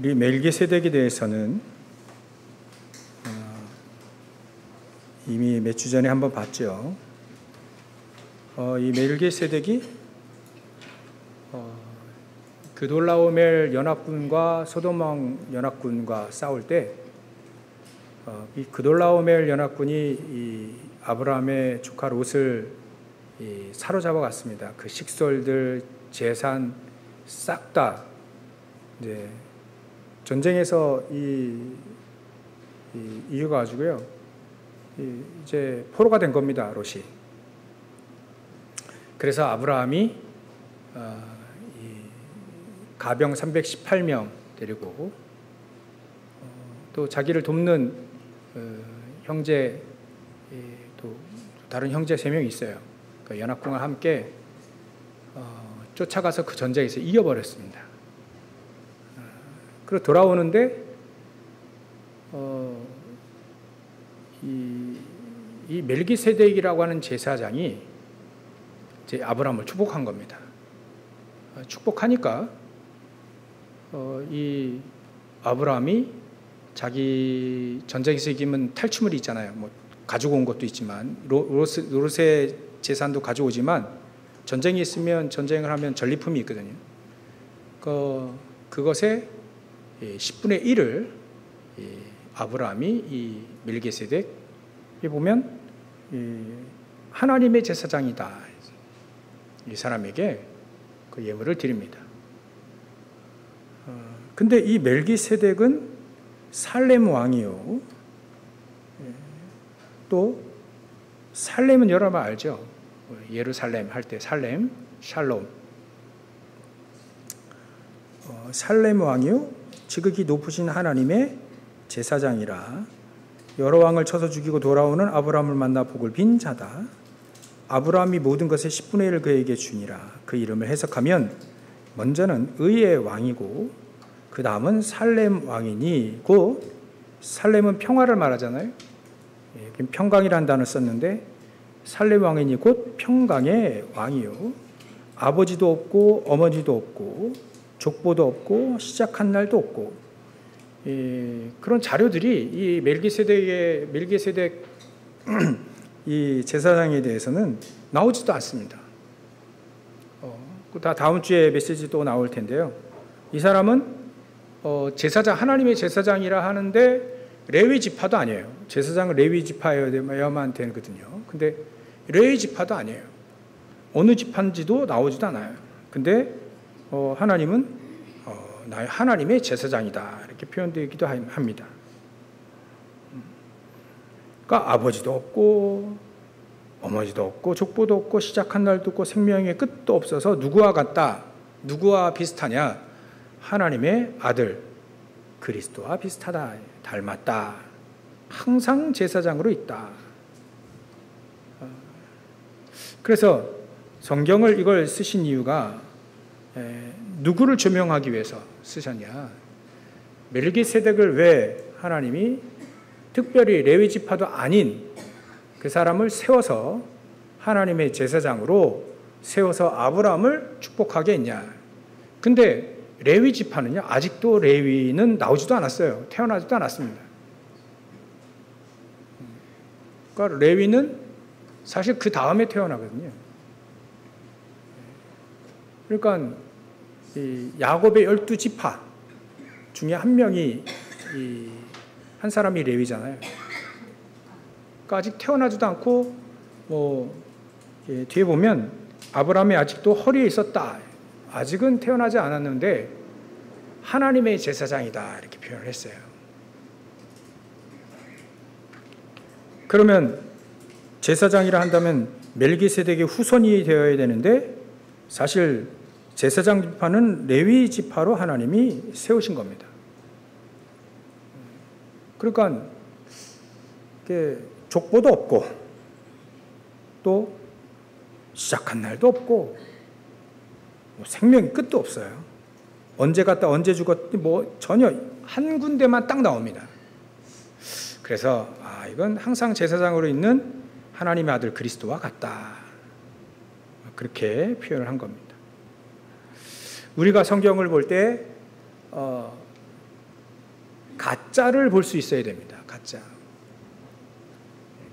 우리 멜기세덱에 대해서는 이미 몇 주 전에 한번 봤죠. 이 멜기세덱이 그돌라오멜 연합군과 소돔왕 연합군과 싸울 때 이 그돌라오멜 연합군이 이 아브라함의 조카 롯을 사로잡아 갔습니다. 그 식솔들, 재산 싹 다 이제 전쟁에서 이유가 가지고요. 이제 포로가 된 겁니다, 롯이. 그래서 아브라함이 가병 318명 데리고 또 자기를 돕는 형제, 또 다른 형제 3명이 있어요. 그 연합군과 함께 쫓아가서 그 전쟁에서 이겨버렸습니다. 그리고 돌아오는데 이 멜기세덱이라고 하는 제사장이 이제 아브라함을 축복한 겁니다. 축복하니까 이 아브라함이 자기 전쟁에서 이기면 탈취물이 있잖아요. 뭐 가지고 온 것도 있지만 롯의 재산도 가져오지만 전쟁이 있으면 전쟁을 하면 전리품이 있거든요. 그것의 10분의 1을 아브라함이 이 멜기세덱에 보면 하나님의 제사장이다. 이 사람에게 그 예물을 드립니다. 근데 이 멜기세덱은 살렘 왕이요. 또 살렘은 여러분 알죠? 예루살렘 할 때 살렘, 샬롬. 살렘 왕이요. 지극히 높으신 하나님의 제사장이라 여러 왕을 쳐서 죽이고 돌아오는 아브라함을 만나 복을 빈 자다. 아브라함이 모든 것의 10분의 1을 그에게 주니라. 그 이름을 해석하면 먼저는 의의 왕이고 그 다음은 살렘 왕이니 곧 살렘은 평화를 말하잖아요. 평강이라는 단어를 썼는데 살렘 왕이니 곧 평강의 왕이요. 아버지도 없고 어머니도 없고 족보도 없고 시작한 날도 없고 그런 자료들이 이 멜기세덱 이 제사장에 대해서는 나오지도 않습니다. 다 다음 주에 메시지 또 나올 텐데요. 이 사람은 제사장, 하나님의 제사장이라 하는데 레위 지파도 아니에요. 제사장은 레위 지파여야만 되거든요. 근데 레위 지파도 아니에요. 어느 지파인지도 나오지도 않아요. 근데 하나님은 나의 하나님의 제사장이다 이렇게 표현되기도 합니다. 그러니까 아버지도 없고 어머니도 없고 족보도 없고 시작한 날도 없고 생명의 끝도 없어서 누구와 같다? 누구와 비슷하냐? 하나님의 아들 그리스도와 비슷하다. 닮았다. 항상 제사장으로 있다. 그래서 성경을 이걸 쓰신 이유가 누구를 조명하기 위해서 쓰셨냐? 멜기세덱을 왜 하나님이 특별히 레위 지파도 아닌 그 사람을 세워서 하나님의 제사장으로 세워서 아브라함을 축복하게 했냐? 근데 레위 지파는요, 아직도 레위는 나오지도 않았어요. 태어나지도 않았습니다. 그러니까 레위는 사실 그 다음에 태어나거든요. 그러니까 이 야곱의 12지파 중에 한 명이 한 사람이 레위잖아요. 그러니까 아직 태어나지도 않고 뒤에 보면 아브라함이 아직도 허리에 있었다. 아직은 태어나지 않았는데 하나님의 제사장이다 이렇게 표현을 했어요. 그러면 제사장이라 한다면 멜기세덱의 후손이 되어야 되는데 사실 제사장 지파는 레위 지파로 하나님이 세우신 겁니다. 그러니까 족보도 없고 또 시작한 날도 없고 생명의 끝도 없어요. 언제 갔다 언제 죽었지 전혀 한 군데만 딱 나옵니다. 그래서 이건 항상 제사장으로 있는 하나님의 아들 그리스도와 같다. 그렇게 표현을 한 겁니다. 우리가 성경을 볼 때 가짜를 볼 수 있어야 됩니다. 가짜.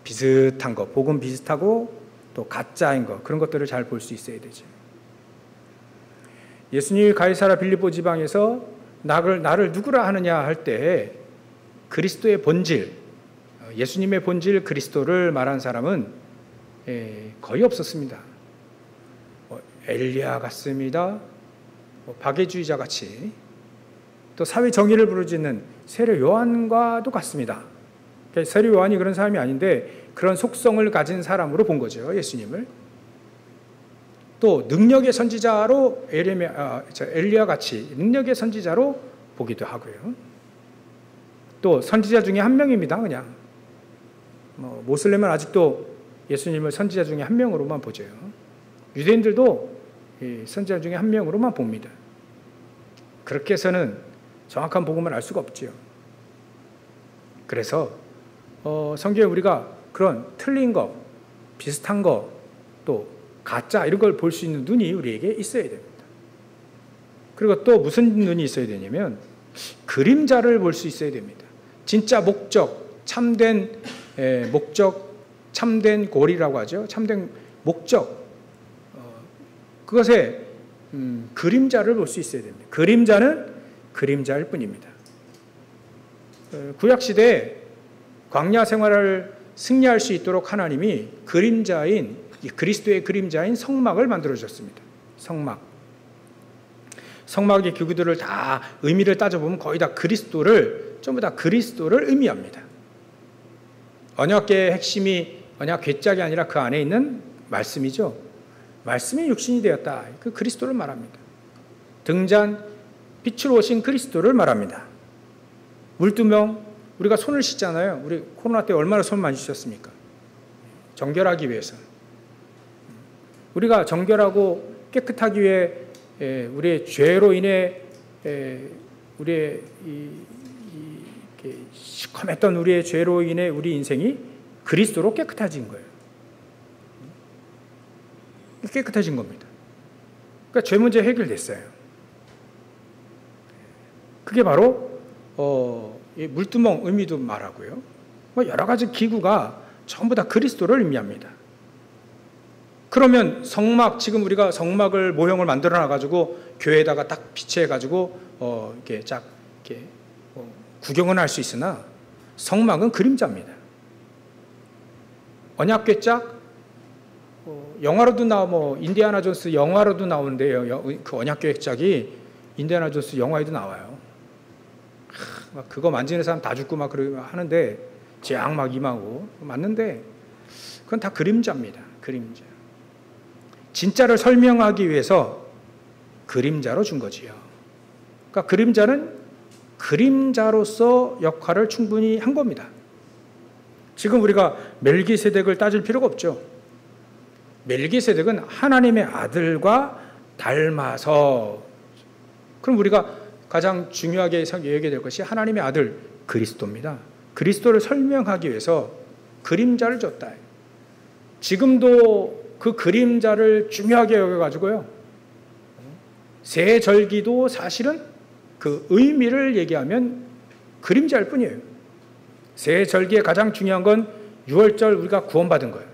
비슷한 거, 복음 비슷하고 또 가짜인 거, 그런 것들을 잘 볼 수 있어야 되죠. 예수님이 가이사라 빌립보 지방에서 나를 누구라 하느냐 할 때 그리스도의 본질, 예수님의 본질 그리스도를 말한 사람은 거의 없었습니다. 엘리야 같습니다. 박애주의자 같이, 또 사회 정의를 부르짖는 세례 요한과도 같습니다. 세례 요한이 그런 사람이 아닌데 그런 속성을 가진 사람으로 본 거죠, 예수님을. 또 능력의 선지자로 엘리야 같이 능력의 선지자로 보기도 하고요. 또 선지자 중에 한 명입니다. 그냥 모슬렘은 아직도 예수님을 선지자 중에 한 명으로만 보죠. 유대인들도 선지자 중에 한 명으로만 봅니다. 그렇게 해서는 정확한 복음을 알 수가 없지요. 그래서 성경에 우리가 그런 틀린 거, 비슷한 거, 또 가짜 이런 걸 볼 수 있는 눈이 우리에게 있어야 됩니다. 그리고 또 무슨 눈이 있어야 되냐면 그림자를 볼 수 있어야 됩니다. 진짜 목적, 참된 목적, 참된 골이라고 하죠. 참된 목적, 그것에 그림자를 볼 수 있어야 됩니다. 그림자는 그림자일 뿐입니다. 구약시대에 광야 생활을 승리할 수 있도록 하나님이 그리스도의 그림자인 성막을 만들어주셨습니다. 성막의 기구들을 다 의미를 따져보면 거의 다 전부 다 그리스도를 의미합니다. 언약궤의 핵심이 언약 궤짝이 아니라 그 안에 있는 말씀이죠. 말씀이 육신이 되었다. 그 그리스도를 말합니다. 등잔, 빛으로 오신 그리스도를 말합니다. 물두멍, 우리가 손을 씻잖아요. 우리 코로나 때 얼마나 손 많이 씻었습니까? 정결하기 위해서. 우리가 정결하고 깨끗하기 위해 우리의 죄로 인해 우리의 시커맸던 우리의 죄로 인해 우리 인생이 그리스도로 깨끗해진 거예요. 깨끗해진 겁니다. 그러니까 죄 문제 해결됐어요. 그게 바로 물두멍 의미도 말하고요. 여러 가지 기구가 전부 다 그리스도를 의미합니다. 그러면 성막, 지금 우리가 성막을 모형을 만들어 놔가지고 교회에다가 딱 비치해가지고 이렇게 구경은 할 수 있으나 성막은 그림자입니다. 언약궤짝, 영화로도 인디아나 존스 영화로도 나오는데요. 그 언약궤짝이 인디아나 존스 영화에도 나와요. 그거 만지는 사람 다 죽고 막 그러고 하는데 재앙 막 임하고 맞는데 그건 다 그림자입니다. 그림자. 진짜를 설명하기 위해서 그림자로 준 거지요. 그러니까 그림자는 그림자로서 역할을 충분히 한 겁니다. 지금 우리가 멜기세덱을 따질 필요가 없죠. 멜기세덱은 하나님의 아들과 닮아서, 그럼 우리가 가장 중요하게 여겨야 될 것이 하나님의 아들 그리스도입니다. 그리스도를 설명하기 위해서 그림자를 줬다. 지금도 그 그림자를 중요하게 여겨가지고요. 새 절기도 사실은 그 의미를 얘기하면 그림자일 뿐이에요. 새 절기의 가장 중요한 건 6월절 우리가 구원받은 거예요.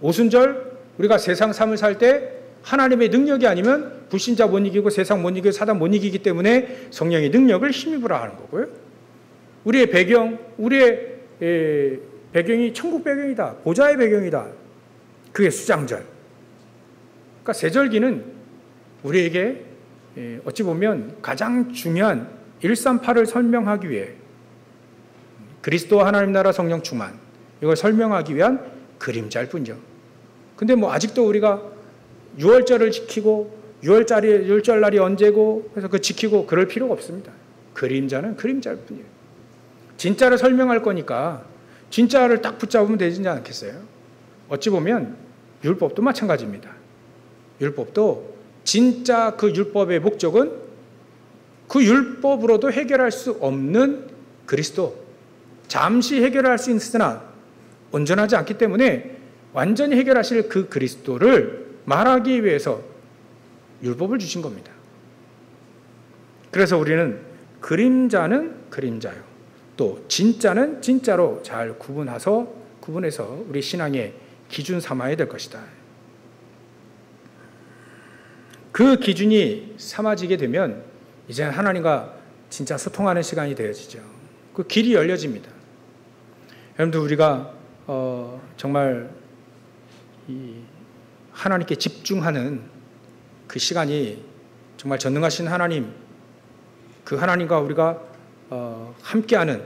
오순절 우리가 세상 삶을 살 때 하나님의 능력이 아니면 불신자 못 이기고 세상 못 이기고 사단 못 이기기 때문에 성령의 능력을 힘입으라 하는 거고요. 우리의 배경이 천국 배경이다. 보좌의 배경이다. 그게 수장절. 그러니까 세절기는 우리에게 어찌 보면 가장 중요한 138을 설명하기 위해 그리스도와 하나님 나라 성령 충만, 이걸 설명하기 위한 그림자일 뿐이죠. 근데 아직도 우리가 6월절을 지키고 6월절 날이 언제고 그래서 그 지키고 그럴 필요가 없습니다. 그림자는 그림자일 뿐이에요. 진짜를 설명할 거니까 진짜를 딱 붙잡으면 되지 않겠어요? 어찌 보면 율법도 마찬가지입니다. 율법도 진짜 그 율법의 목적은 그 율법으로도 해결할 수 없는 그리스도, 잠시 해결할 수 있으나 온전하지 않기 때문에 완전히 해결하실 그 그리스도를 말하기 위해서 율법을 주신 겁니다. 그래서 우리는 그림자는 그림자요. 또 진짜는 진짜로 잘 구분해서 우리 신앙의 기준 삼아야 될 것이다. 그 기준이 삼아지게 되면 이제 하나님과 진짜 소통하는 시간이 되어지죠. 그 길이 열려집니다. 여러분들 우리가 정말 이 하나님께 집중하는 그 시간이 정말 전능하신 하나님, 그 하나님과 우리가 함께하는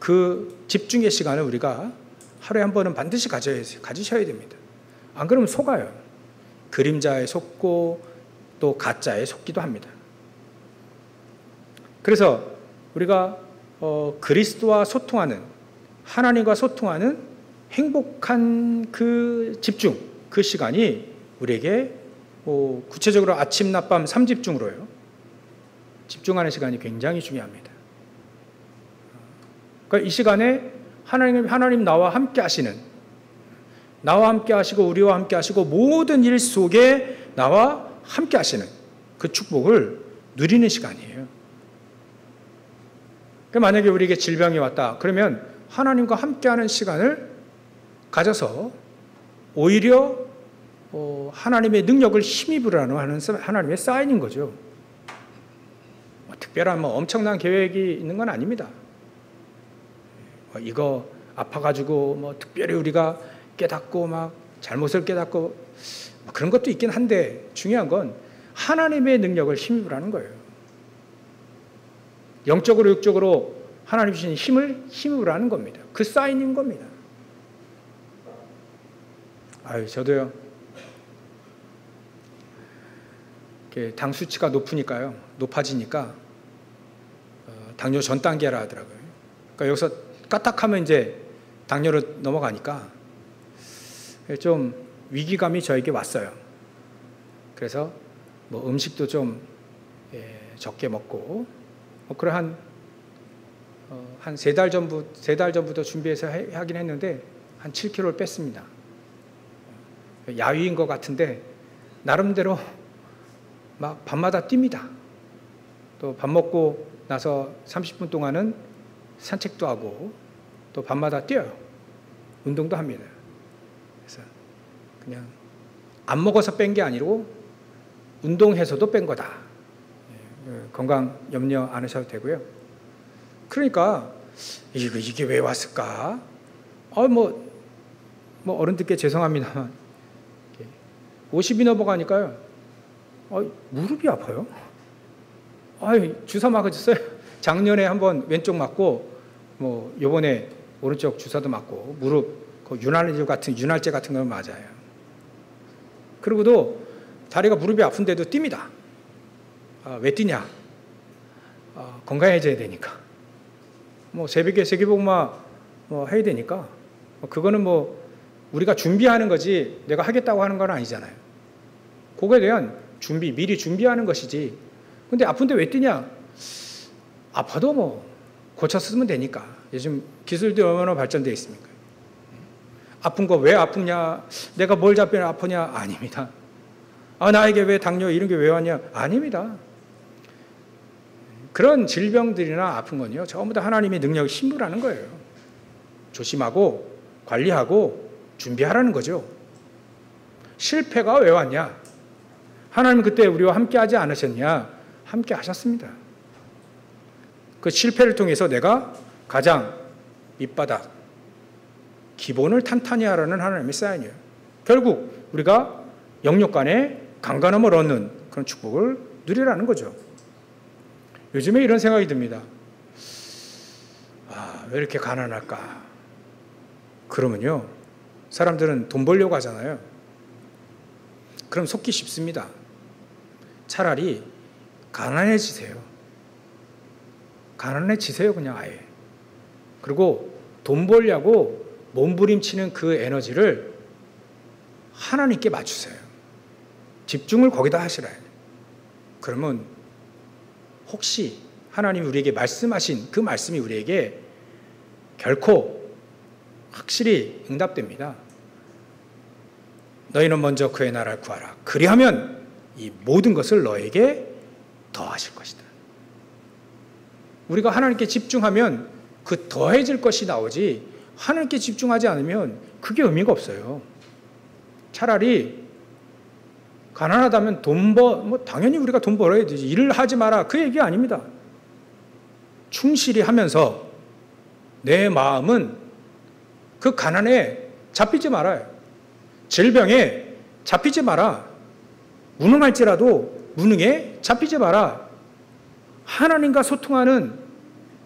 그 집중의 시간을 우리가 하루에 한 번은 반드시 가지셔야 됩니다. 안 그러면 속아요. 그림자에 속고 또 가짜에 속기도 합니다. 그래서 우리가 그리스도와 소통하는, 하나님과 소통하는 행복한 그 집중, 그 시간이 우리에게 구체적으로 아침, 낮밤 3집중으로요. 집중하는 시간이 굉장히 중요합니다. 그러니까 이 시간에 하나님 나와 함께 하시는, 나와 함께 하시고 우리와 함께 하시고 모든 일 속에 나와 함께 하시는 그 축복을 누리는 시간이에요. 그러니까 만약에 우리에게 질병이 왔다 그러면 하나님과 함께하는 시간을 가져서 오히려 하나님의 능력을 힘입으라는 하는 하나님의 사인인 거죠. 특별한 엄청난 계획이 있는 건 아닙니다. 이거 아파가지고 특별히 우리가 깨닫고 잘못을 깨닫고 그런 것도 있긴 한데 중요한 건 하나님의 능력을 힘입으라는 거예요. 영적으로 육적으로 하나님 주신 힘을 힘입으라는 겁니다. 그 사인인 겁니다. 저도요. 당 수치가 높아지니까 당뇨 전 단계라 하더라고요. 그러니까 여기서 까딱하면 이제 당뇨로 넘어가니까 좀 위기감이 저에게 왔어요. 그래서 음식도 좀 적게 먹고 그래 한 3달 전부터 준비해서 하긴 했는데 한 7kg를 뺐습니다. 야위인 것 같은데 나름대로 밤마다 뜁니다. 또 밥 먹고 나서 30분 동안은 산책도 하고 또 밤마다 뛰어요. 운동도 합니다. 그래서 그냥 안 먹어서 뺀 게 아니고 운동해서도 뺀 거다. 건강 염려 안 하셔도 되고요. 그러니까 이게 왜 왔을까? 어른들께 죄송합니다만 50이 넘어가니까요. 무릎이 아파요. 주사 맞으셨어요? 작년에 한번 왼쪽 맞고 요번에 오른쪽 주사도 맞고 무릎 윤활제 같은 걸 맞아요. 그리고도 다리가 무릎이 아픈데도 뜁니다. 왜 뛰냐? 건강해져야 되니까. 새벽에 세계복마 해야 되니까. 그거는 우리가 준비하는 거지 내가 하겠다고 하는 건 아니잖아요. 그거에 대한 미리 준비하는 것이지. 근데 아픈데 왜 뛰냐? 아파도 고쳐 쓰면 되니까. 요즘 기술들이 얼마나 발전되어 있습니까? 아픈 거 왜 아프냐? 내가 뭘 잡히면 아프냐? 아닙니다. 나에게 왜 당뇨 이런 게 왜 왔냐? 아닙니다. 그런 질병들이나 아픈 건요, 전부 다 하나님의 능력을 힘으라는 거예요. 조심하고 관리하고 준비하라는 거죠. 실패가 왜 왔냐? 하나님 그때 우리와 함께 하지 않으셨냐? 함께 하셨습니다. 그 실패를 통해서 내가 가장 밑바닥, 기본을 탄탄히 하라는 하나님의 사인이에요. 결국 우리가 영육 간에 강건함을 얻는 그런 축복을 누리라는 거죠. 요즘에 이런 생각이 듭니다. 왜 이렇게 가난할까? 그러면요, 사람들은 돈 벌려고 하잖아요. 그럼 속기 쉽습니다. 차라리 가난해지세요. 가난해지세요, 그냥 아예. 그리고 돈 벌려고 몸부림치는 그 에너지를 하나님께 맞추세요. 집중을 거기다 하시라. 그러면 혹시 하나님이 우리에게 말씀하신 그 말씀이 우리에게 결코 확실히 응답됩니다. 너희는 먼저 그의 나라를 구하라. 그리하면 이 모든 것을 너에게 더하실 것이다. 우리가 하나님께 집중하면 그 더해질 것이 나오지, 하나님께 집중하지 않으면 그게 의미가 없어요. 차라리 가난하다면 당연히 우리가 돈 벌어야 되지. 일을 하지 마라. 그 얘기 아닙니다. 충실히 하면서 내 마음은 그 가난에 잡히지 말아요. 질병에 잡히지 마라. 무능할지라도 무능에 잡히지 마라. 하나님과 소통하는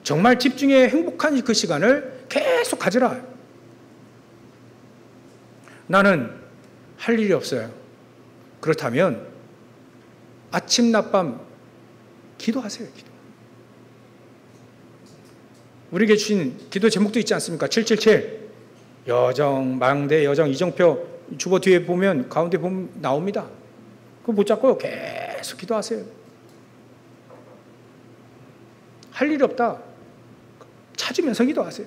정말 집중의 행복한 그 시간을 계속 가지라. 나는 할 일이 없어요. 그렇다면 아침 낮밤 기도하세요. 기도. 우리에게 주신 기도 제목도 있지 않습니까? 777 여정, 망대, 여정, 이정표 주보 뒤에 보면 가운데 보면 나옵니다. 그거 못 잡고 계속 기도하세요. 할 일이 없다. 찾으면서 기도하세요.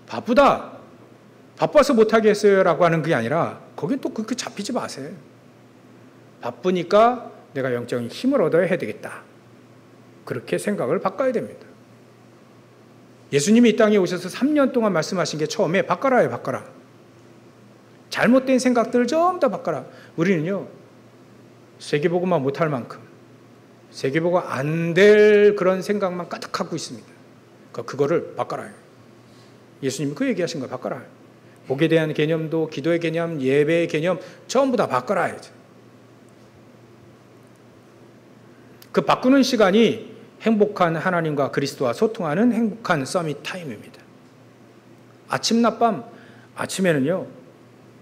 바쁘다. 바빠서 못하게 했어요 라고 하는 게 아니라 거긴 또 그렇게 잡히지 마세요. 바쁘니까 내가 영적인 힘을 얻어야 해야 되겠다. 그렇게 생각을 바꿔야 됩니다. 예수님이 이 땅에 오셔서 3년 동안 말씀하신 게 처음에 바꿔라예요. 바꿔라. 잘못된 생각들을 전부 다 바꿔라. 우리는요, 세계보고만 못할 만큼 세계보고 안 될 그런 생각만 가득하고 있습니다. 그거를 바꿔라. 예수님이 그 얘기하신 거 바꿔라. 복에 대한 개념도, 기도의 개념, 예배의 개념 전부 다 바꿔라. 그 바꾸는 시간이 행복한 하나님과 그리스도와 소통하는 행복한 서밋 타임입니다. 아침 낮밤, 아침에는요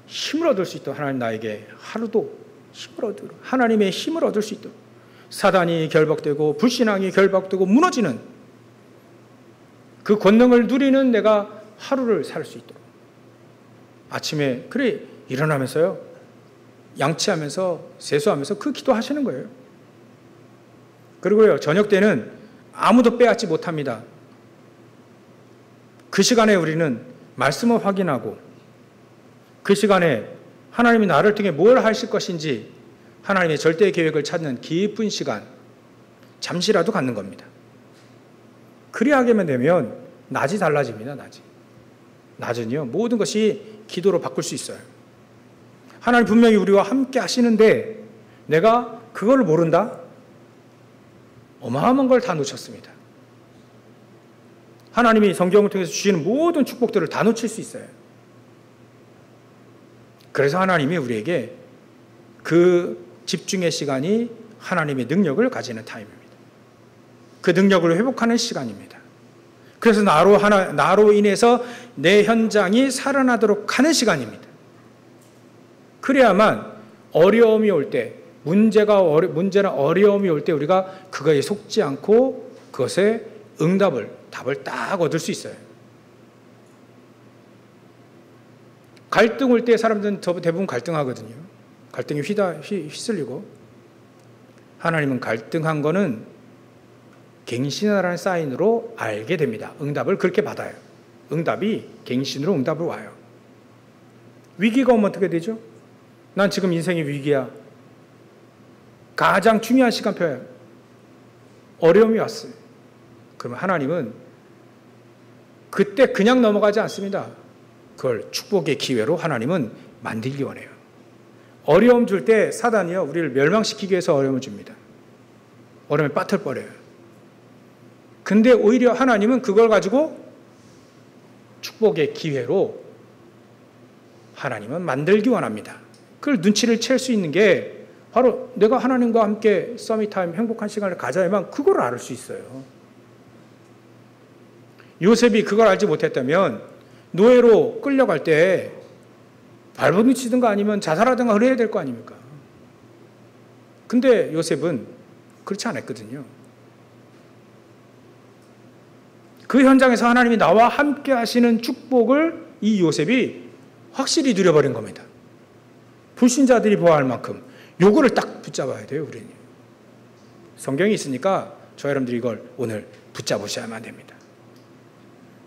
힘을 얻을 수 있도록 하나님 나에게 하루도 힘을 얻도록, 하나님의 힘을 얻을 수 있도록, 사단이 결박되고 불신앙이 결박되고 무너지는 그 권능을 누리는 내가 하루를 살 수 있도록 아침에 그래 일어나면서요 양치하면서 세수하면서 그 기도하시는 거예요. 그리고요 저녁 때는 아무도 빼앗지 못합니다. 그 시간에 우리는 말씀을 확인하고 그 시간에 하나님이 나를 통해 뭘 하실 것인지 하나님의 절대 계획을 찾는 깊은 시간 잠시라도 갖는 겁니다. 그리하게만 되면 낮이 달라집니다. 낮은요 모든 것이 기도로 바꿀 수 있어요. 하나님 분명히 우리와 함께 하시는데 내가 그걸 모른다? 어마어마한 걸 다 놓쳤습니다. 하나님이 성경을 통해서 주시는 모든 축복들을 다 놓칠 수 있어요. 그래서 하나님이 우리에게 그 집중의 시간이 하나님의 능력을 가지는 타임입니다. 그 능력을 회복하는 시간입니다. 그래서 나로 인해서 내 현장이 살아나도록 하는 시간입니다. 그래야만 어려움이 올 때, 문제나 어려움이 올 때 우리가 그거에 속지 않고 그것에 답을 딱 얻을 수 있어요. 갈등 올 때 사람들은 대부분 갈등하거든요. 갈등이 휘쓸리고 하나님은 갈등한 거는 갱신하라는 사인으로 알게 됩니다. 응답을 그렇게 받아요. 응답이 갱신으로 응답을 와요. 위기가 오면 어떻게 되죠? 난 지금 인생의 위기야. 가장 중요한 시간표야. 어려움이 왔어요. 그러면 하나님은 그때 그냥 넘어가지 않습니다. 그걸 축복의 기회로 하나님은 만들기 원해요. 어려움 줄 때 사단이요 우리를 멸망시키기 위해서 어려움을 줍니다. 어려움에 빠뜨려버려요. 근데 오히려 하나님은 그걸 가지고 축복의 기회로 하나님은 만들기 원합니다. 그걸 눈치를 챌 수 있는 게 바로 내가 하나님과 함께 서밋타임 행복한 시간을 가져야만 그걸 알 수 있어요. 요셉이 그걸 알지 못했다면 노예로 끌려갈 때 발버둥치든가 아니면 자살하든가 그래야 될 거 아닙니까? 근데 요셉은 그렇지 않았거든요. 그 현장에서 하나님이 나와 함께 하시는 축복을 이 요셉이 확실히 누려버린 겁니다. 불신자들이 보아할 만큼 요거를 딱 붙잡아야 돼요. 우리는 성경이 있으니까 저 여러분들이 이걸 오늘 붙잡으셔야만 됩니다.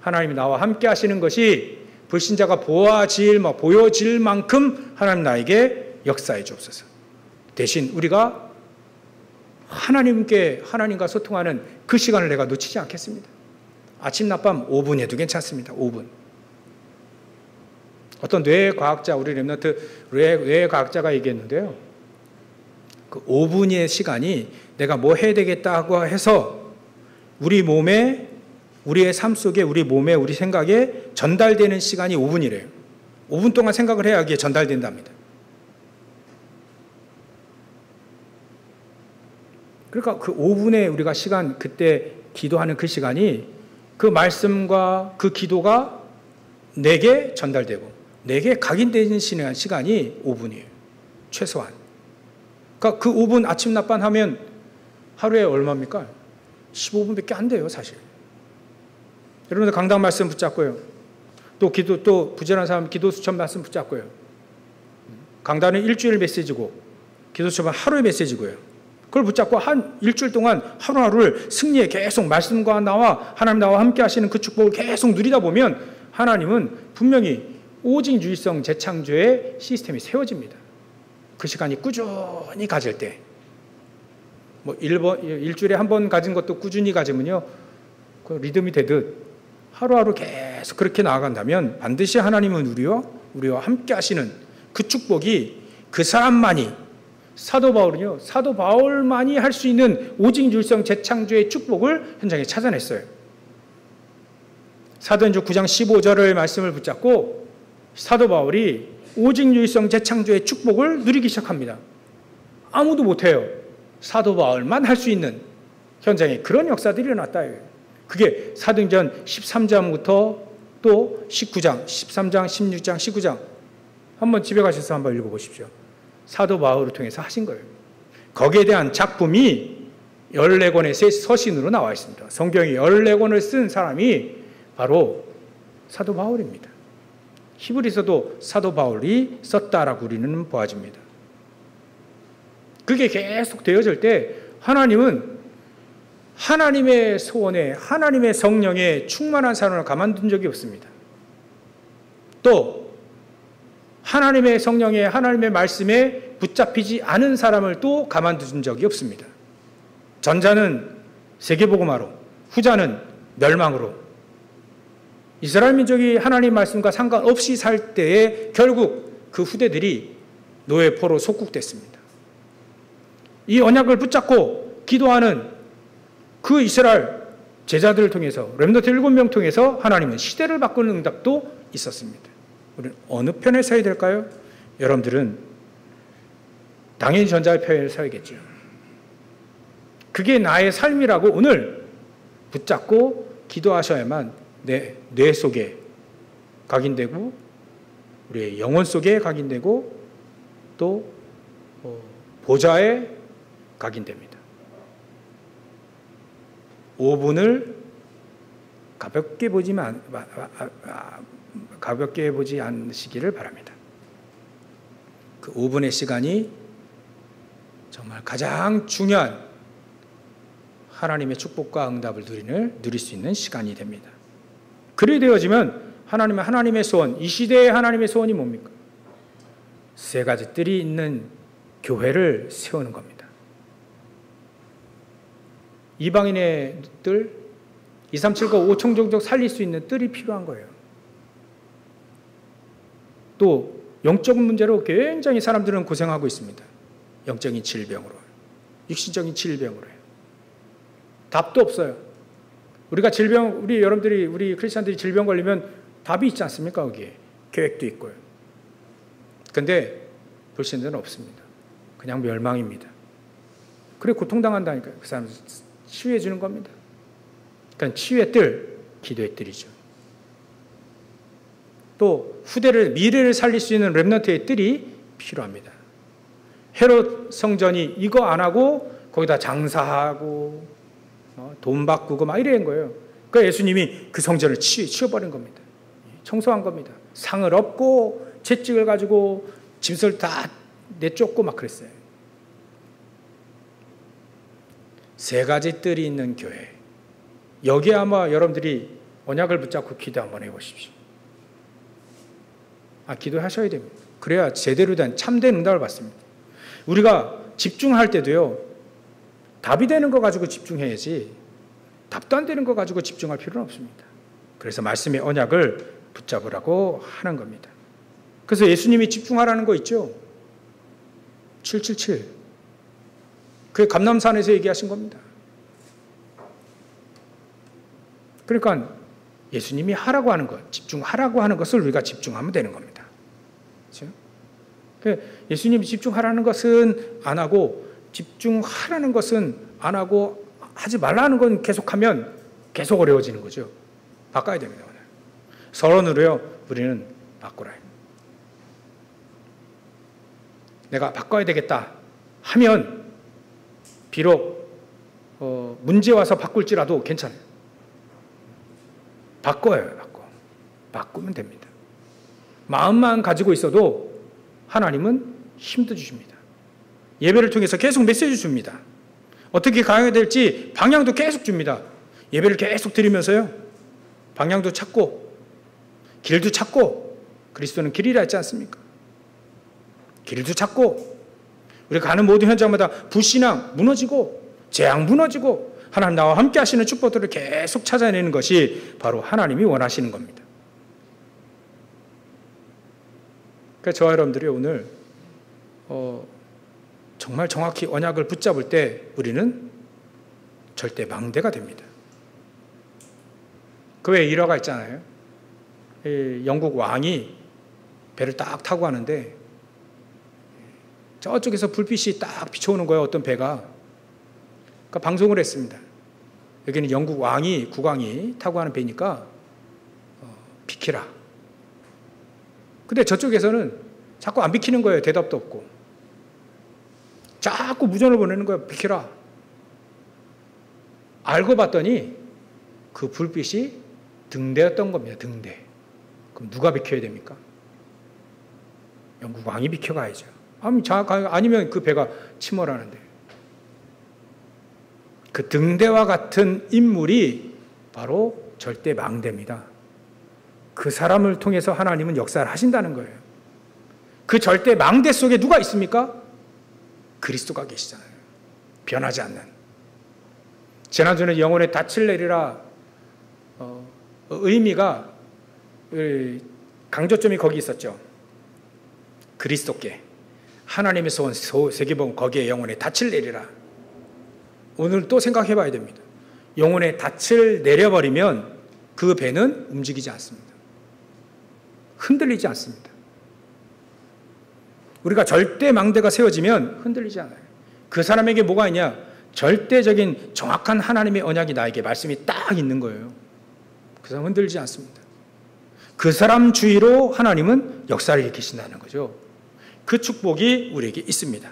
하나님이 나와 함께 하시는 것이 불신자가 보여질 만큼 하나님 나에게 역사해 주옵소서. 대신 우리가 하나님과 소통하는 그 시간을 내가 놓치지 않겠습니다. 아침, 낮밤 5분 해도 괜찮습니다. 5분. 어떤 뇌과학자, 우리 랩런트 뇌과학자가 얘기했는데요. 그 5분의 시간이 내가 뭐 해야 되겠다고 해서 우리 몸에, 우리의 삶 속에, 우리 몸에, 우리 생각에 전달되는 시간이 5분이래요. 5분 동안 생각을 해야 이게 전달된답니다. 그러니까 그 5분의 우리가 시간, 그때 기도하는 그 시간이 그 말씀과 그 기도가 내게 전달되고 내게 각인되는 시간이 5분이에요. 최소한. 그러니까 그 5분 아침, 낮밤 하면 하루에 얼마입니까? 15분밖에 안 돼요, 사실. 여러분들 강단 말씀 붙잡고요. 또 부지런한 사람 기도 수첩 말씀 붙잡고요. 강단은 일주일 메시지고 기도 수첩은 하루의 메시지고요. 그걸 붙잡고 한 일주일 동안 하루하루를 승리에 계속 말씀과 하나님 나와 함께 하시는 그 축복을 계속 누리다 보면 하나님은 분명히 오직 유일성 재창조의 시스템이 세워집니다. 그 시간이 꾸준히 가질 때, 일주일에 한 번 가진 것도 꾸준히 가지면요, 그 리듬이 되듯 하루하루 계속 그렇게 나아간다면 반드시 하나님은 우리와 함께 하시는 그 축복이 그 사람만이, 사도 바울만이 할 수 있는 오직 유일성 재창조의 축복을 현장에 찾아냈어요. 사도행전 9장 15절의 말씀을 붙잡고 사도 바울이 오직 유일성 재창조의 축복을 누리기 시작합니다. 아무도 못해요. 사도 바울만 할 수 있는 현장에 그런 역사들이 일어났다. 그게 사도행전 13장부터 또 19장, 13장, 16장, 19장 한번 집에 가셔서 한번 읽어보십시오. 사도 바울을 통해서 하신 거예요. 거기에 대한 작품이 14권의 서신으로 나와 있습니다. 성경이 14권을 쓴 사람이 바로 사도 바울입니다. 히브리서도 사도 바울이 썼다라고 우리는 보아집니다. 그게 계속 되어질 때 하나님은 하나님의 소원에, 하나님의 성령에 충만한 사람을 가만둔 적이 없습니다. 또 하나님의 성령에, 하나님의 말씀에 붙잡히지 않은 사람을 또 가만둔 적이 없습니다. 전자는 세계복음화로, 후자는 멸망으로. 이스라엘 민족이 하나님 말씀과 상관없이 살 때에 결국 그 후대들이 노예포로 속국됐습니다. 이 언약을 붙잡고 기도하는 그 이스라엘 제자들을 통해서, 렘넌트 7명 통해서 하나님은 시대를 바꾸는 응답도 있었습니다. 우리는 어느 편에 서야 될까요? 여러분들은 당연히 전자의 편에 서야겠죠. 그게 나의 삶이라고 오늘 붙잡고 기도하셔야만 뇌 속에 각인되고 우리의 영혼 속에 각인되고 또 보좌에 각인됩니다. 5분을 가볍게 보지 않으시기를 바랍니다. 그 5분의 시간이 정말 가장 중요한 하나님의 축복과 응답을 누릴 수 있는 시간이 됩니다. 그리 되어지면 하나님의 소원, 이 시대의 하나님의 소원이 뭡니까? 세 가지 뜰이 있는 교회를 세우는 겁니다. 이방인의 뜰, 237과 5천 종족 살릴 수 있는 뜰이 필요한 거예요. 또 영적인 문제로 굉장히 사람들은 고생하고 있습니다. 영적인 질병으로, 육신적인 질병으로. 답도 없어요. 우리 크리스찬들이 질병 걸리면 답이 있지 않습니까? 거기에 계획도 있고요. 근데 불신자는 없습니다. 그냥 멸망입니다. 그래 고통당한다니까요. 그 사람 치유해 주는 겁니다. 그러니까 치유의 뜰, 기도의 뜰이죠. 또 미래를 살릴 수 있는 렘넌트의 뜰이 필요합니다. 헤롯 성전이 이거 안 하고 거기다 장사하고 돈 바꾸고 막 이런 거예요. 그러니까 예수님이 그 성전을 치워버린 겁니다. 청소한 겁니다. 상을 얻고 채찍을 가지고 짐승을 다 내쫓고 막 그랬어요. 세 가지 뜰이 있는 교회. 여기에 아마 여러분들이 언약을 붙잡고 기도 한번 해보십시오. 기도하셔야 됩니다. 그래야 제대로 된 참된 응답을 받습니다. 우리가 집중할 때도요, 답이 되는 거 가지고 집중해야지 답도 안 되는 거 가지고 집중할 필요는 없습니다. 그래서 말씀의 언약을 붙잡으라고 하는 겁니다. 그래서 예수님이 집중하라는 거 있죠. 777. 그게 감람산에서 얘기하신 겁니다. 그러니까 예수님이 하라고 하는 것, 집중하라고 하는 것을 우리가 집중하면 되는 겁니다. 그렇죠? 예수님이 집중하라는 것은 안 하고 집중하라는 것은 안 하고 하지 말라는 건 계속하면 계속 어려워지는 거죠. 바꿔야 됩니다. 오늘. 서론으로요. 우리는 바꾸라. 내가 바꿔야 되겠다 하면 비록 문제 와서 바꿀지라도 괜찮아요. 바꿔요. 바꾸면 됩니다. 마음만 가지고 있어도 하나님은 힘도 주십니다. 예배를 통해서 계속 메시지 줍니다. 어떻게 가야 될지 방향도 계속 줍니다. 예배를 계속 드리면서요. 방향도 찾고 길도 찾고 그리스도는 길이라 했지 않습니까? 길도 찾고 우리가 가는 모든 현장마다 불신앙 무너지고 재앙 무너지고 하나님 나와 함께 하시는 축복들을 계속 찾아내는 것이 바로 하나님이 원하시는 겁니다. 그래서 저와 여러분들이 오늘 정말 정확히 언약을 붙잡을 때 우리는 절대 망대가 됩니다. 그 외에 일화가 있잖아요. 영국 왕이 배를 딱 타고 가는데 저쪽에서 불빛이 딱 비춰오는 거예요. 어떤 배가. 그러니까 방송을 했습니다. 여기는 영국 왕이 국왕이 타고 가는 배니까 비키라. 근데 저쪽에서는 자꾸 안 비키는 거예요. 대답도 없고. 자꾸 무전을 보내는 거예요. 비키라. 알고 봤더니 그 불빛이 등대였던 겁니다. 등대. 그럼 누가 비켜야 됩니까? 영국 왕이 비켜가야죠. 아니면 그 배가 침몰하는데. 그 등대와 같은 인물이 바로 절대 망대입니다. 그 사람을 통해서 하나님은 역사를 하신다는 거예요. 그 절대 망대 속에 누가 있습니까? 그리스도가 계시잖아요. 변하지 않는. 지난주에 영혼의 닻을 내리라 의미가 강조점이 거기 있었죠. 그리스도께 하나님에서 온 세계복음 거기에 영혼의 닻을 내리라. 오늘 또 생각해 봐야 됩니다. 영혼의 닻을 내려버리면 그 배는 움직이지 않습니다. 흔들리지 않습니다. 우리가 절대 망대가 세워지면 흔들리지 않아요. 그 사람에게 뭐가 있냐? 절대적인 정확한 하나님의 언약이 나에게 말씀이 딱 있는 거예요. 그 사람 흔들리지 않습니다. 그 사람 주위로 하나님은 역사를 일으키신다는 거죠. 그 축복이 우리에게 있습니다.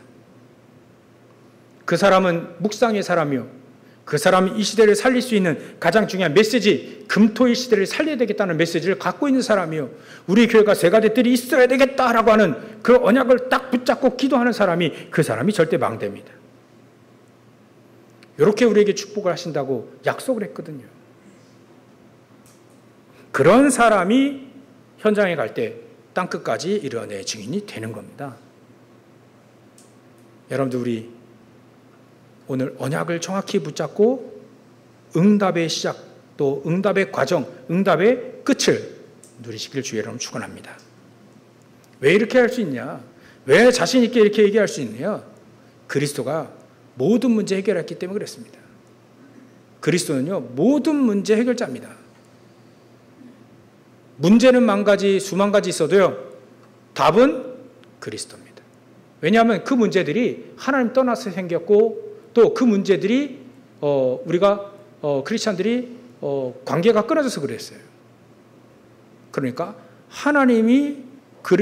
그 사람은 묵상의 사람이요. 그 사람이 이 시대를 살릴 수 있는 가장 중요한 메시지, 금토일 시대를 살려야 되겠다는 메시지를 갖고 있는 사람이요. 우리 교회가 세 가지 뜰이 있어야 되겠다라고 하는 그 언약을 딱 붙잡고 기도하는 사람이 그 사람이 절대 망대입니다. 이렇게 우리에게 축복을 하신다고 약속을 했거든요. 그런 사람이 현장에 갈 때 땅끝까지 이르내 증인이 되는 겁니다. 여러분들 우리 오늘 언약을 정확히 붙잡고 응답의 시작 또 응답의 과정, 응답의 끝을 누리시길 주의 이름으로 축원합니다. 왜 이렇게 할 수 있냐? 왜 자신 있게 이렇게 얘기할 수 있느냐? 그리스도가 모든 문제 해결했기 때문에 그랬습니다. 그리스도는요 모든 문제 해결자입니다. 문제는 만 가지, 수만 가지 있어도요 답은 그리스도입니다. 왜냐하면 그 문제들이 하나님 떠나서 생겼고 또 그 문제들이 우리가 크리스찬들이 관계가 끊어져서 그랬어요. 그러니까 하나님이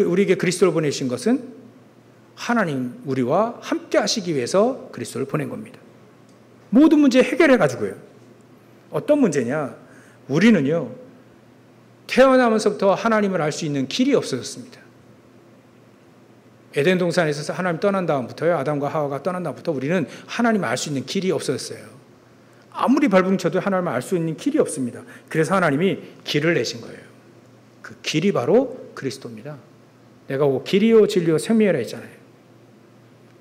우리에게 그리스도를 보내신 것은 하나님 우리와 함께 하시기 위해서 그리스도를 보낸 겁니다. 모든 문제 해결해 가지고요. 어떤 문제냐? 우리는요 태어나면서부터 하나님을 알 수 있는 길이 없어졌습니다. 에덴 동산에서 하나님 떠난 다음부터요, 아담과 하와가 떠난 다음부터 우리는 하나님을 알 수 있는 길이 없어졌어요. 아무리 발버둥쳐도 하나님을 알 수 있는 길이 없습니다. 그래서 하나님이 길을 내신 거예요. 그 길이 바로 그리스도입니다. 내가 길이요 진리요 생명이라 했잖아요.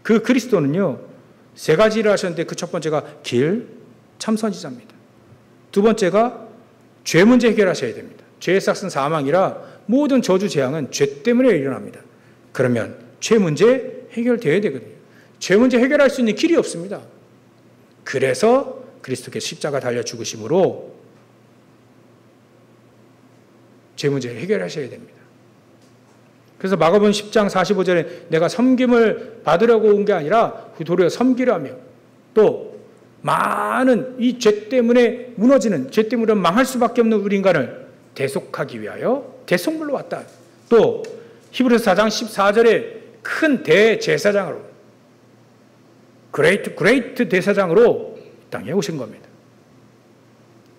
그 그리스도는요 세 가지 일을 하셨는데 그 첫 번째가 길, 참 선지자입니다. 두 번째가 죄 문제 해결하셔야 됩니다. 죄의 삭은 사망이라 모든 저주 재앙은 죄 때문에 일어납니다. 그러면 죄 문제 해결되어야 되거든요. 죄 문제 해결할 수 있는 길이 없습니다. 그래서 그리스도께서 십자가 달려 죽으심으로 죄 문제를 해결하셔야 됩니다. 그래서 마가복음 10장 45절에 내가 섬김을 받으려고 온 게 아니라 도리어 섬기라며 또 많은 이 죄 때문에 무너지는, 죄 때문에 망할 수밖에 없는 우리 인간을 대속하기 위하여 대속물로 왔다. 또 히브리서 4장 14절에 큰 대제사장으로 그레이트 대사장으로 이 땅에 오신 겁니다.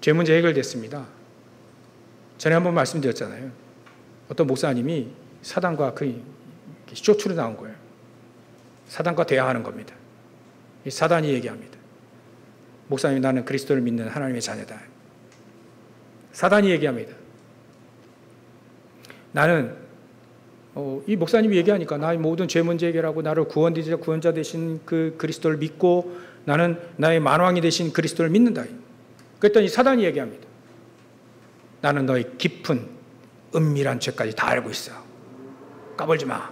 죄 문제 해결됐습니다. 전에 한번 말씀드렸잖아요. 어떤 목사님이 사단과 쇼츠로 나온 거예요. 사단과 대화하는 겁니다. 이 사단이 얘기합니다. 목사님이 나는 그리스도를 믿는 하나님의 자녀다. 사단이 얘기합니다. 나는 이 목사님이 얘기하니까 나의 모든 죄 문제 해결하고 나를 구원자 되신 그 그리스도를 믿고 나는 나의 만왕이 되신 그리스도를 믿는다. 그랬더니 사단이 얘기합니다. 나는 너의 깊은 은밀한 죄까지 다 알고 있어. 까불지 마.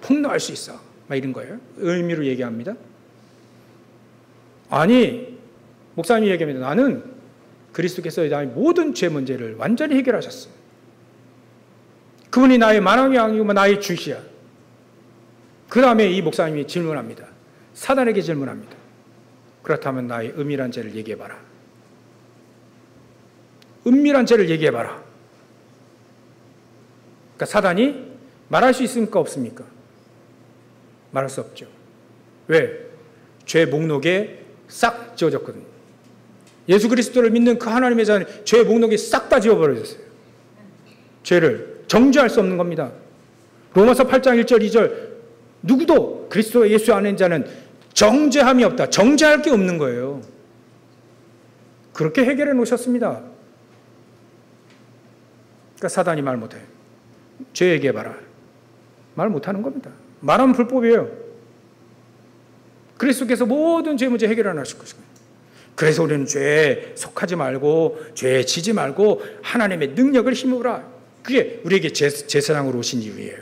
폭로할 수 있어. 막 이런 거예요. 의미로 얘기합니다. 아니, 목사님이 얘기합니다. 나는 그리스도께서 나의 모든 죄 문제를 완전히 해결하셨어. 그분이 나의 만왕의 왕이고 나의 주시야. 그 다음에 이 목사님이 질문합니다. 사단에게 질문합니다. 그렇다면 나의 은밀한 죄를 얘기해봐라. 은밀한 죄를 얘기해봐라. 그러니까 사단이 말할 수 있습니까? 없습니까? 말할 수 없죠. 왜? 죄 목록에 싹 지워졌거든요. 예수 그리스도를 믿는 그 하나님의 자는 죄 목록에 싹 다 지워버려졌어요. 죄를 정죄할 수 없는 겁니다. 로마서 8장 1절 2절 누구도 그리스도 예수 안에 있는 자는 정죄함이 없다. 정죄할 게 없는 거예요. 그렇게 해결해 놓으셨습니다. 그러니까 사단이 말 못해요. 죄 얘기해봐라. 말 못하는 겁니다. 말하면 불법이에요. 그리스도께서 모든 죄 문제 해결해 놨을 것입니다. 그래서 우리는 죄에 속하지 말고 죄에 지지 말고 하나님의 능력을 힘입으라. 그게 우리에게 제사장으로 오신 이유예요.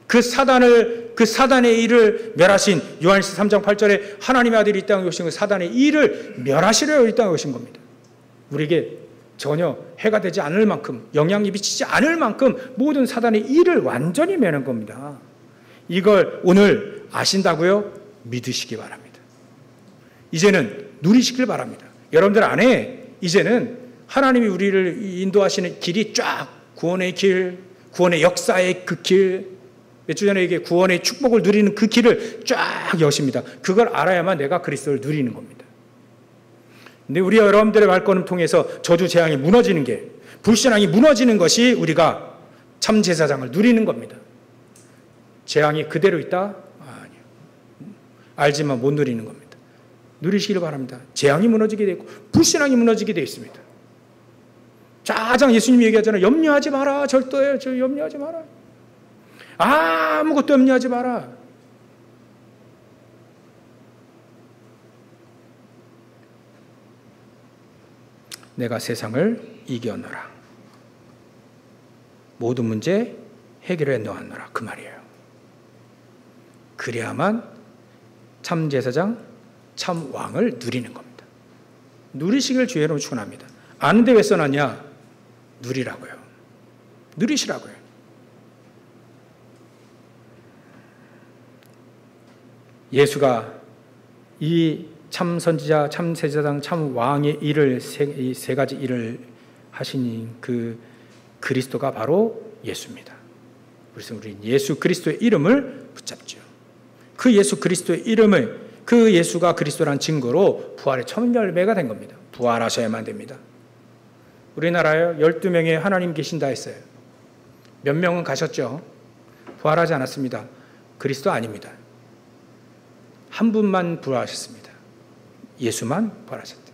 그 사단의 일을 멸하신 요한일서 3장 8절에 하나님의 아들이 이 땅에 오신 그 사단의 일을 멸하시려 이 땅에 오신 겁니다. 우리에게 전혀 해가 되지 않을 만큼 영향이 미치지 않을 만큼 모든 사단의 일을 완전히 매는 겁니다. 이걸 오늘 아신다고요? 믿으시기 바랍니다. 이제는 누리시길 바랍니다. 여러분들 안에 이제는 하나님이 우리를 인도하시는 길이 쫙 구원의 길, 구원의 역사의 그 길, 몇 주 전에 이게 구원의 축복을 누리는 그 길을 쫙 여십니다. 그걸 알아야만 내가 그리스도를 누리는 겁니다. 근데 우리 여러분들의 발걸음 통해서 저주 재앙이 무너지는 게, 불신앙이 무너지는 것이 우리가 참 제사장을 누리는 겁니다. 재앙이 그대로 있다? 아니요. 알지만 못 누리는 겁니다. 누리시길 바랍니다. 재앙이 무너지게 되고 불신앙이 무너지게 되어 있습니다. 가장 예수님이 얘기하잖아요. 염려하지 마라. 절도해요. 저 염려하지 마라. 아무것도 염려하지 마라. 내가 세상을 이겨노라. 모든 문제 해결해 놓았노라. 그 말이에요. 그래야만 참 제사장, 참 왕을 누리는 겁니다. 누리시길 주의로 축원합니다. 아는데 왜 써놨냐? 누리라고요. 누리시라고요. 예수가 이 참 선지자, 참 제사장, 참 왕의 일을 이 세 가지 일을 하신 그 그리스도가 바로 예수입니다. 그래서 우리는 예수 그리스도의 이름을 붙잡죠. 그 예수 그리스도의 이름을, 그 예수가 그리스도란 증거로 부활의 첫 열매가 된 겁니다. 부활하셔야만 됩니다. 우리나라에 12명의 하나님 계신다 했어요. 몇 명은 가셨죠? 부활하지 않았습니다. 그리스도 아닙니다. 한 분만 부활하셨습니다. 예수만 부활하셨다.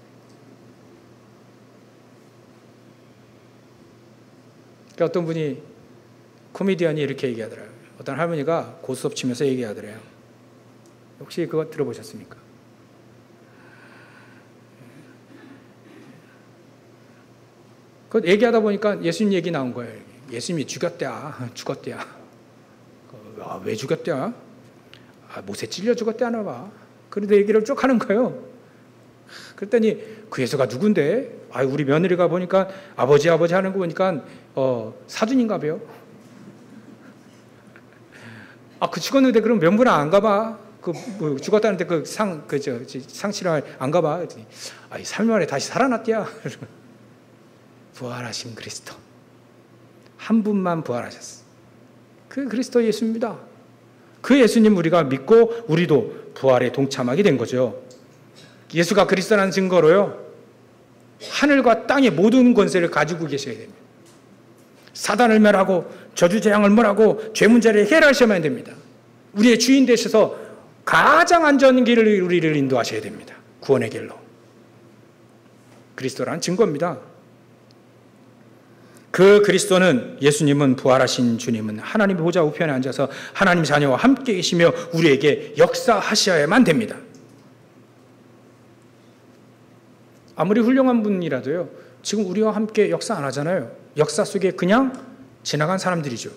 그러니까 어떤 분이, 코미디언이 이렇게 얘기하더라고요. 어떤 할머니가 고스톱 치면서 얘기하더래요. 혹시 그거 들어보셨습니까? 그 얘기하다 보니까 예수님 얘기 나온 거예요. 예수님이 죽었대야. 왜 죽었대야? 못에 찔려 죽었대야 봐. 그런데 얘기를 쭉 하는 거예요. 그랬더니 그 예수가 누군데? 우리 며느리가 보니까 아버지 하는 거 보니까 사돈인가 봐요. 그 죽었는데 그럼 명분을 안 가봐? 죽었다는데 상치를 안 가봐? 그랬더니 3일 만에 다시 살아났대야. 부활하신 그리스도. 한 분만 부활하셨어. 그 그리스도 예수입니다. 그 예수님 우리가 믿고 우리도 부활에 동참하게 된 거죠. 예수가 그리스도라는 증거로요, 하늘과 땅의 모든 권세를 가지고 계셔야 됩니다. 사단을 멸하고 저주재앙을 멸하고 죄 문제를 해결하셔야만 됩니다. 우리의 주인 되셔서 가장 안전한 길을 우리를 인도하셔야 됩니다. 구원의 길로. 그리스도라는 증거입니다. 그 그리스도는, 예수님은, 부활하신 주님은 하나님의 보좌 우편에 앉아서 하나님 자녀와 함께 계시며 우리에게 역사하셔야만 됩니다. 아무리 훌륭한 분이라도요, 지금 우리와 함께 역사 안 하잖아요. 역사 속에 그냥 지나간 사람들이죠.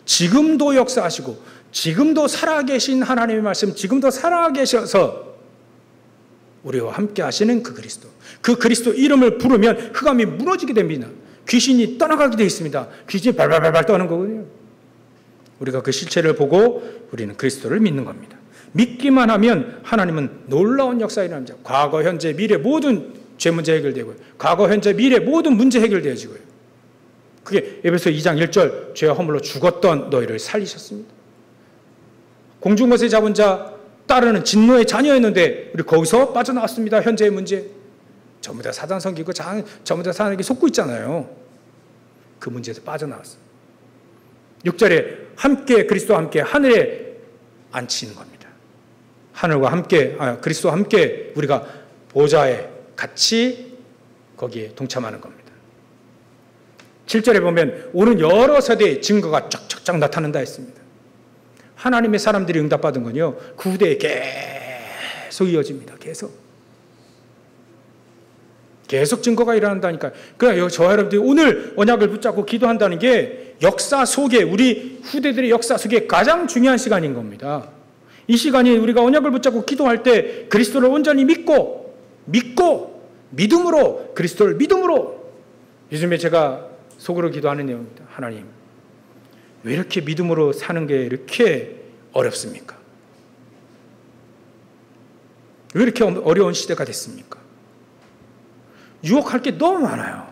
지금도 역사하시고 지금도 살아계신 하나님의 말씀, 지금도 살아계셔서 우리와 함께 하시는 그 그리스도. 그 그리스도 이름을 부르면 흑암이 무너지게 됩니다. 귀신이 떠나가게 되어 있습니다. 귀신이 발발발발 떠는 거거든요. 우리가 그 실체를 보고 우리는 그리스도를 믿는 겁니다. 믿기만 하면 하나님은 놀라운 역사 일어납니다. 과거, 현재, 미래 모든 죄 문제 해결되고요. 과거, 현재, 미래 모든 문제 해결되어지고요. 그게 에베소 2장 1절, 죄와 허물로 죽었던 너희를 살리셨습니다. 공중것에 잡은 자 따르는 진노의 자녀였는데 우리 거기서 빠져나왔습니다. 현재의 문제. 전부 다 사단 섬기고 전부 다 사단에게 속고 있잖아요. 그 문제에서 빠져나왔어요. 6절에 함께, 그리스도와 함께 하늘에 앉히는 겁니다. 하늘과 함께, 그리스도와 함께 우리가 보좌에 같이 거기에 동참하는 겁니다. 7절에 보면 오는 여러 세대의 증거가 쫙쫙쫙 나타난다 했습니다. 하나님의 사람들이 응답받은 건요, 그 후대에 계속 이어집니다. 계속 증거가 일어난다니까요. 그러니까 저와 여러분들이 오늘 언약을 붙잡고 기도한다는 게 역사 속에, 우리 후대들의 역사 속에 가장 중요한 시간인 겁니다. 이 시간이 우리가 언약을 붙잡고 기도할 때 그리스도를 온전히 믿고 믿음으로, 그리스도를 믿음으로, 요즘에 제가 속으로 기도하는 내용입니다. 하나님, 왜 이렇게 믿음으로 사는 게 이렇게 어렵습니까? 왜 이렇게 어려운 시대가 됐습니까? 유혹할 게 너무 많아요.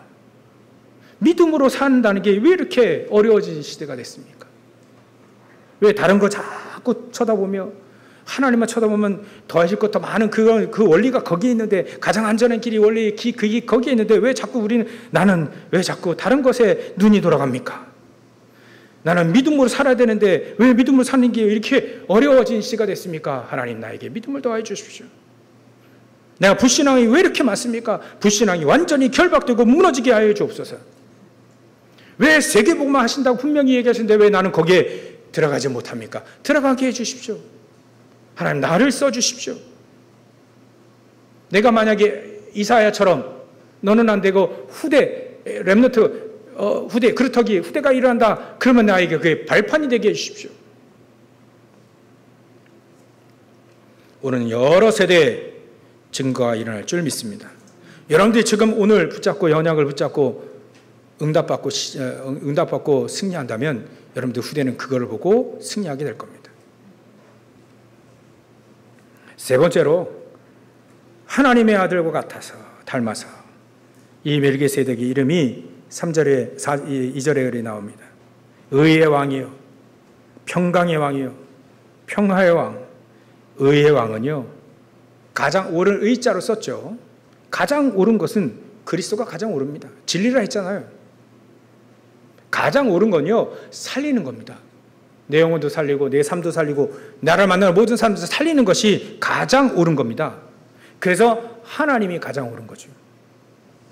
믿음으로 산다는 게 왜 이렇게 어려워진 시대가 됐습니까? 왜 다른 거 자꾸 쳐다보며 하나님만 쳐다보면 더하실 것 더 많은 그 원리가 거기에 있는데, 가장 안전한 길이 원리 그게 거기에 있는데 왜 자꾸 나는 왜 자꾸 다른 것에 눈이 돌아갑니까? 나는 믿음으로 살아야 되는데 왜 믿음으로 사는 게 이렇게 어려워진 시대가 됐습니까? 하나님, 나에게 믿음을 더하여 주십시오. 내가 불신앙이 왜 이렇게 많습니까? 불신앙이 완전히 결박되고 무너지게 하여 주옵소서. 왜 세계복음만 하신다고 분명히 얘기하시는데 왜 나는 거기에 들어가지 못합니까? 들어가게 해 주십시오. 하나님, 나를 써 주십시오. 내가 만약에 이사야처럼 너는 안 되고 렘넌트 후대, 그렇다기 후대가 일어난다, 그러면 나에게 그게 발판이 되게 해 주십시오. 오늘 여러 세대의 증거가 일어날 줄 믿습니다. 여러분들이 지금 오늘 붙잡고 언약을 붙잡고 응답받고 승리한다면 여러분들 후대는 그걸 보고 승리하게 될 겁니다. 세 번째로, 하나님의 아들과 같아서 닮아서, 이 멜기세덱의 이름이 3절에 2절에 나옵니다. 의의 왕이요, 평강의 왕이요, 평화의 왕. 의의 왕은요, 가장 옳은 의자로 썼죠. 가장 옳은 것은 그리스도가 가장 옳습니다. 진리라 했잖아요. 가장 옳은 건요, 살리는 겁니다. 내 영혼도 살리고 내 삶도 살리고 나를 만나는 모든 사람들 살리는 것이 가장 옳은 겁니다. 그래서 하나님이 가장 옳은 거죠.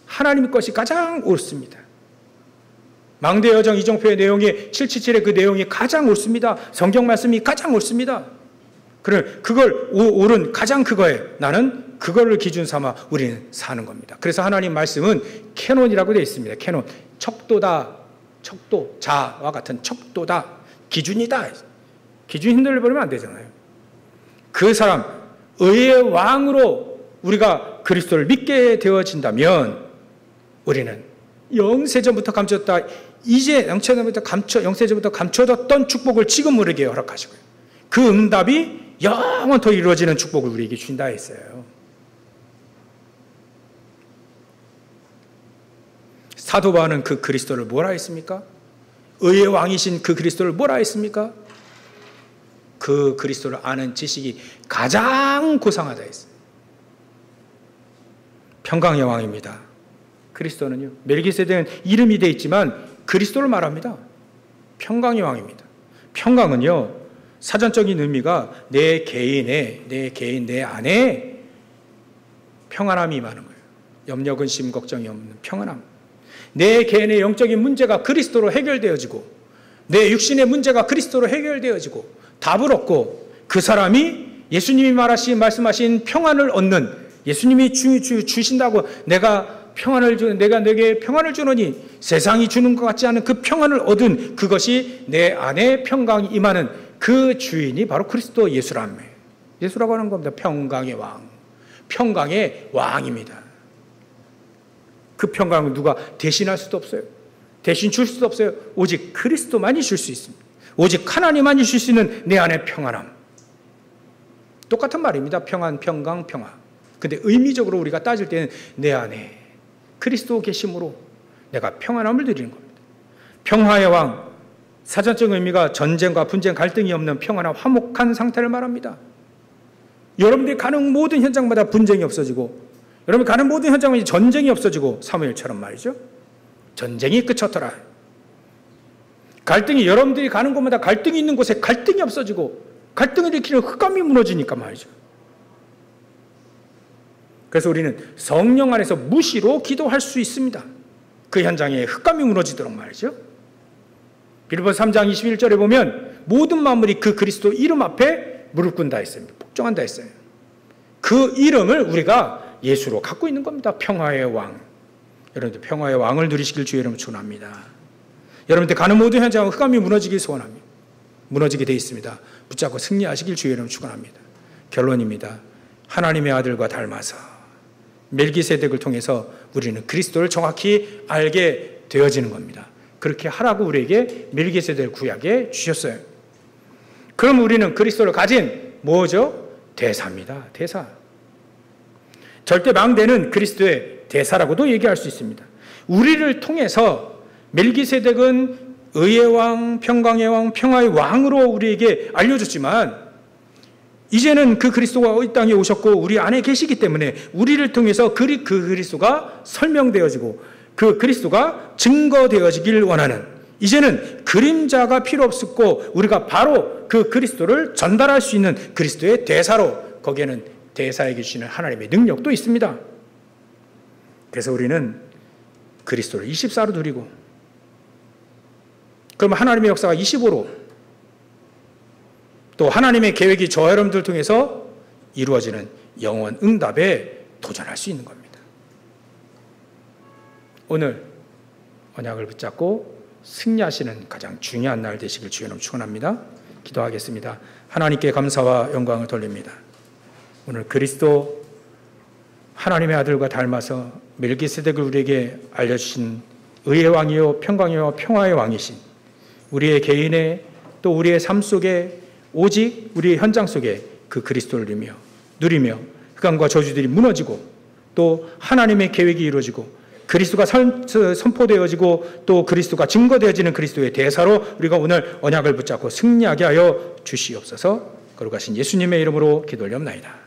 하나님 것이 가장 옳습니다. 망대 여정 이정표의 내용이 777의 그 내용이 가장 옳습니다. 성경 말씀이 가장 옳습니다. 그래 그걸 옳은 가장 그거에 나는 그거를 기준 삼아 우리는 사는 겁니다. 그래서 하나님 말씀은 캐논이라고 되어 있습니다. 캐논. 척도다. 척도. 자와 같은 척도다. 기준이다. 기준 흔들려 버리면 안 되잖아요. 그 사람 의의 왕으로 우리가 그리스도를 믿게 되어진다면 우리는 영세전부터 감췄다. 이제 영세전부터 감춰졌던 축복을 지금 우리에게 허락하시고요. 그 응답이 영원토 이루어지는 축복을 우리에게 주신다 했어요. 사도 바울은 그 그리스도를 뭐라 했습니까? 의의 왕이신 그 그리스도를 뭐라 했습니까? 그 그리스도를 아는 지식이 가장 고상하다 했어요. 평강의 왕입니다. 그리스도는요. 멜기세덱은 이름이 되어 있지만 그리스도를 말합니다. 평강의 왕입니다. 평강은요. 사전적인 의미가 내 안에 평안함이 임하는 거예요. 염려, 근심, 걱정이 없는 평안함. 내 개인의 영적인 문제가 그리스도로 해결되어지고 내 육신의 문제가 그리스도로 해결되어지고 답을 얻고 그 사람이 예수님이 말씀하신 평안을 얻는 예수님이 주신다고 내가 내게 평안을 주노니 세상이 주는 것 같지 않은 그 평안을 얻은 그것이 내 안에 평강이 임하는 그 주인이 바로 그리스도 예수라며. 예수라고 하는 겁니다. 평강의 왕. 평강의 왕입니다. 그 평강은 누가 대신할 수도 없어요. 대신 줄 수도 없어요. 오직 그리스도만이 줄 수 있습니다. 오직 하나님만이 줄 수 있는 내 안의 평안함. 똑같은 말입니다. 평안, 평강, 평화. 근데 의미적으로 우리가 따질 때는 내 안에 그리스도 계심으로 내가 평안함을 누리는 겁니다. 평화의 왕, 사전적 의미가 전쟁과 분쟁, 갈등이 없는 평안한 화목한 상태를 말합니다. 여러분들이 가는 모든 현장마다 분쟁이 없어지고 여러분이 가는 모든 현장마다 전쟁이 없어지고 사무엘처럼 말이죠. 전쟁이 그쳤더라. 갈등이 여러분들이 가는 곳마다 갈등이 있는 곳에 갈등이 없어지고 갈등을 일으키는 흑암이 무너지니까 말이죠. 그래서 우리는 성령 안에서 무시로 기도할 수 있습니다. 그 현장에 흑암이 무너지도록 말이죠. 빌립보서 3장 21절에 보면 모든 만물이 그 그리스도 이름 앞에 무릎 꿇는다 했어요. 복종한다 했어요. 그 이름을 우리가 예수로 갖고 있는 겁니다. 평화의 왕. 여러분들 평화의 왕을 누리시길 주의 이름으로 축원합니다. 여러분들 가는 모든 현장은 흑암이 무너지길 소원합니다. 무너지게 되어 있습니다. 붙잡고 승리하시길 주의 이름으로 축원합니다. 결론입니다. 하나님의 아들과 닮아서 멜기세덱을 통해서 우리는 그리스도를 정확히 알게 되어지는 겁니다. 그렇게 하라고 우리에게 멜기세덱 구약에 주셨어요. 그럼 우리는 그리스도를 가진 뭐죠? 대사입니다. 대사. 절대 망대는 그리스도의 대사라고도 얘기할 수 있습니다. 우리를 통해서 멜기세덱은 의의 왕, 평강의 왕, 평화의 왕으로 우리에게 알려줬지만 이제는 그 그리스도가 이 땅에 오셨고 우리 안에 계시기 때문에 우리를 통해서 그 그리스도가 설명되어지고 그 그리스도가 증거되어지길 원하는 이제는 그림자가 필요 없었고 우리가 바로 그 그리스도를 전달할 수 있는 그리스도의 대사로 거기에는 대사에게 주시는 하나님의 능력도 있습니다. 그래서 우리는 그리스도를 24로 누리고 그러면 하나님의 역사가 25로 또 하나님의 계획이 저와 여러분들 통해서 이루어지는 영원 응답에 도전할 수 있는 겁니다. 오늘 언약을 붙잡고 승리하시는 가장 중요한 날 되시길 주의 이름으로 축원합니다. 기도하겠습니다. 하나님께 감사와 영광을 돌립니다. 오늘 그리스도 하나님의 아들과 닮아서 멜기세덱을 우리에게 알려주신 의의 왕이요 평강이요 평화의 왕이신 우리의 개인의 또 우리의 삶 속에 오직 우리의 현장 속에 그 그리스도를 누리며 흑암과 저주들이 무너지고 또 하나님의 계획이 이루어지고 그리스도가 선포되어지고 또 그리스도가 증거되어지는 그리스도의 대사로 우리가 오늘 언약을 붙잡고 승리하게 하여 주시옵소서. 거룩하신 예수님의 이름으로 기도 올려옵나이다.